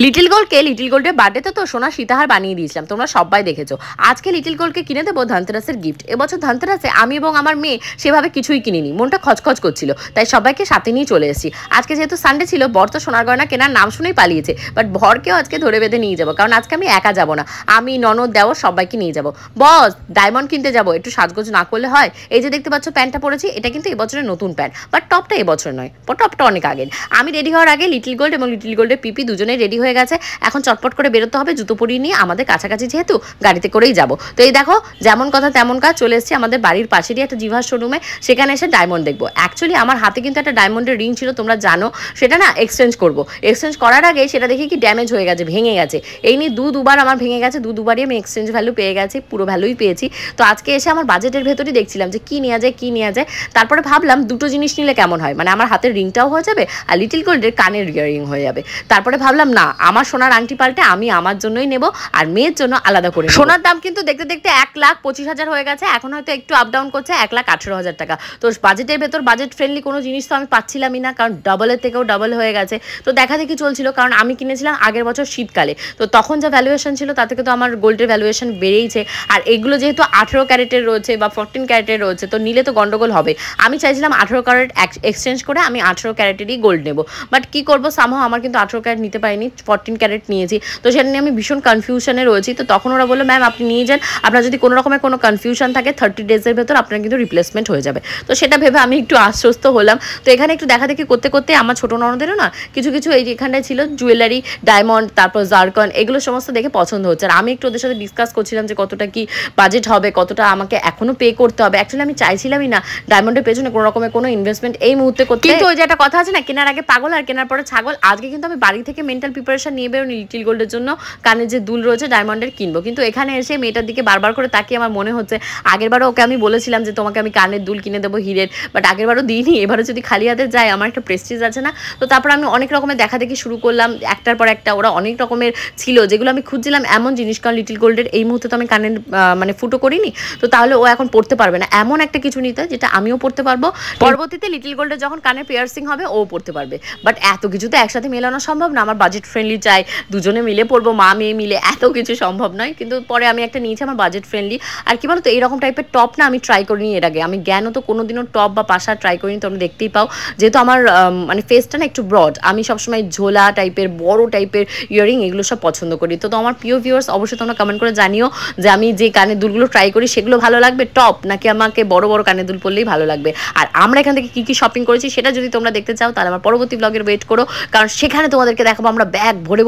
Little গোল্ডের বার্থডেতে তো সোনা সীতাহার বানিয়ে দিয়েছিলাম, তোমরা সবাই দেখেছো। আজকে লিটল গোল্ডকে কিনে দেবো ধনতেরাসের গিফট। এবছর ধনতেরাসে আমি এবং আমার মেয়ে সেভাবে কিছুই কিনিনি, মনটা খচখচ করছিল, তাই সবাইকে সাথে নিয়ে চলে এসেছি। আজকে যেহেতু সানডে ছিল, বর তো সোনার গয়না কেনার নাম শুনেই পালিয়েছে, বাট ভরকেও আজকে ধরে বেঁধে নিয়ে যাবো, কারণ আজকে আমি একা যাবো না, আমি ননদ দেওর সবাইকে নিয়ে যাবো। বস ডায়মন্ড কিনতে যাবো, একটু সাজগোজ না করলে হয়? এই যে দেখতে পাচ্ছ প্যান্টটা পরেছি, এটা কিন্তু এবছরের নতুন প্যান্ট, বাট টপটা এবছর নয়, টপটা অনেক আগের। আমি রেডি হওয়ার আগে লিটল গোল্ড এবং লিটল গোল্ডের পিপি দুজনেই রেডি হয়ে গেছে। এখন চটপট করে বেরোতে হবে, জুতো পরিয়ে নিয়ে, আমাদের কাছাকাছি যেহেতু গাড়িতে করেই যাব। তো এই দেখো, যেমন কথা তেমন কাজ, চলে এসেছি আমাদের বাড়ির পাশেরই একটা জিভার শোরুমে, সেখানে এসে ডায়মন্ড দেখবো। অ্যাকচুয়ালি আমার হাতে কিন্তু একটা ডায়মন্ডের রিং ছিল, তোমরা জানো, সেটা না এক্সচেঞ্জ করবো। এক্সচেঞ্জ করার আগে সেটা দেখি কি ড্যামেজ হয়ে গেছে, ভেঙে গেছে। এই নিয়ে দুবার আমার ভেঙে গেছে, দুবারই আমি এক্সচেঞ্জ ভ্যালু পেয়ে গেছি, পুরো ভ্যালুই পেয়েছি। তো আজকে এসে আমার বাজেটের ভেতরই দেখছিলাম যে কি নেওয়া যায়। তারপরে ভাবলাম দুটো জিনিস নিলে কেমন হয়, মানে আমার হাতের রিংটাও হয়ে যাবে আর লিটল গোল্ডের কানের ইয়ারিং হয়ে যাবে। তারপরে ভাবলাম না, আমার সোনার আংটি পাল্টে আমি আমার জন্যই নেব আর মেয়ের জন্য আলাদা করে। সোনার দাম কিন্তু দেখতে দেখতে 1,25,000 হয়ে গেছে, এখন হয়তো একটু আপ ডাউন করছে, 1,18,000 টাকা। তো বাজেটের ভেতর বাজেট ফ্রেন্ডলি কোনো জিনিস তো আমি পাচ্ছিলামই না, কারণ ডাবলের থেকেও ডাবল হয়ে গেছে। তো দেখা দেখি চলছিল, কারণ আমি কিনেছিলাম আগের বছর শীতকালে, তো তখন যা ভ্যালুয়েশন ছিল তার থেকে তো আমার গোল্ডের ভ্যালুয়েশন বেড়েইছে। আর এগুলো যেহেতু 18 ক্যারেটের রয়েছে বা 14 ক্যারেটের রয়েছে, তো নিলে তো গন্ডগোল হবে। আমি চাইছিলাম 18 ক্যারেট এক্সচেঞ্জ করে আমি 18 ক্যারেটেরই গোল্ড নেব, বাট কি করবো, সামহাও আমার কিন্তু 18 ক্যারেট নিতে পারিনি, 14 ক্যারেট নিয়েছি। তো সেটা নিয়ে আমি ভীষণ কনফিউশনে রয়েছি। তো তখন ওরা বললো, ম্যাম আপনি নিয়ে যান, আপনার যদি কোনো রকমের কোনো কনফিউশন থাকে 30 ডেজের ভেতর আপনার কিন্তু রিপ্লেসমেন্ট হয়ে যাবে। তো সেটা ভেবে আমি একটু আশ্বস্ত হলাম। তো এখানে একটু দেখাদেখি করতে করতে আমার ছোটো ননদেরও না কিছু এই এখানটায় ছিল জুয়েলারি, ডায়মন্ড, তারপর জারকন, এগুলো সমস্ত দেখে পছন্দ হচ্ছে। আর আমি একটু ওদের সাথে ডিসকাস করছিলাম যে কতটা কি বাজেট হবে, কতটা আমাকে এখনও পে করতে হবে। অ্যাকচুয়ালি আমি চাইছিলামই না ডায়মন্ডের পেছনে কোনো রকমের কোনো ইনভেস্টমেন্ট এই মুহূর্তে করতে, কিন্তু ওই যে একটা কথা আছে না, কেনার আগে পাগল আর কেনার পরে ছাগল। আজকে কিন্তু আমি বাড়ি থেকে মেন্টাল প্রিপারেশন নিয়ে বেরোনি লিটল গোল্ডের জন্য কানে যে দুল রয়েছে ডায়মন্ডের কিনবো, কিন্তু এখানে এসে মেয়েটার দিকে বারবার করে তাকিয়ে আমার মনে হচ্ছে আগেরবারও ওকে আমি বলেছিলাম যে তোমাকে আমি কানের দুল কিনে দেবো হিরের, বাট আগেরবারও দিইনি, এবারও যদি খালি হাতে যায় আমার একটা প্রেস্টিজ আছে না। তো তারপর আমি অনেক রকমের দেখি শুরু করলাম, একটার পর একটা ওরা অনেক রকমের ছিল যেগুলো আমি খুঁজছিলাম এমন জিনিস, কারণ লিটল গোল্ডের এই মুহূর্তে তো আমি কানের মানে ফুটো করিনি, তো তাহলে ও এখন পড়তে পারবে না, এমন একটা কিছু নিতে যেটা আমিও পড়তে পারবো, পরবর্তীতে লিটল গোল্ডের যখন কানের পিয়ার্সিং হবে ও পড়তে পারবে। বাট এত কিছু তো একসাথে মেলানো সম্ভব না, আমার বাজেট ফ্রেন্ডলি চাই, দুজনে মিলে পড়বো, মা মেয়ে মিলে, এত কিছু সম্ভব নয়। কিন্তু পরে আমি একটা নিয়েছি আমার বাজেট ফ্রেন্ডলি। আর কি বলতো, এইরকম টাইপের টপ না আমি ট্রাই করিনি এর আগে, আমি জ্ঞানও তো কোনোদিনও টপ বা পাশা ট্রাই করিনি, তোমরা দেখতেই পাও। যেহেতু আমার মানে ফেসটা না একটু ব্রড, আমি সবসময় ঝোলা টাইপের বড় টাইপের ইয়ারিং এগুলো সব পছন্দ করি। তো আমার প্রিয় ভিউয়ার্স অবশ্যই তোমরা কমেন্ট করে জানিও যে আমি যে কানের দুলগুলো ট্রাই করি সেগুলো ভালো লাগবে টপ, নাকি আমাকে বড় বড় কানের দুল পরলেই ভালো লাগবে। আর আমরা এখান থেকে কী শপিং করেছি সেটা যদি তোমরা দেখতে চাও, তাহলে আমার পরবর্তী ব্লগের ওয়েট করো, কারণ সেখানে তোমাদেরকে দেখাবো আমরা ব্যাগ ভরে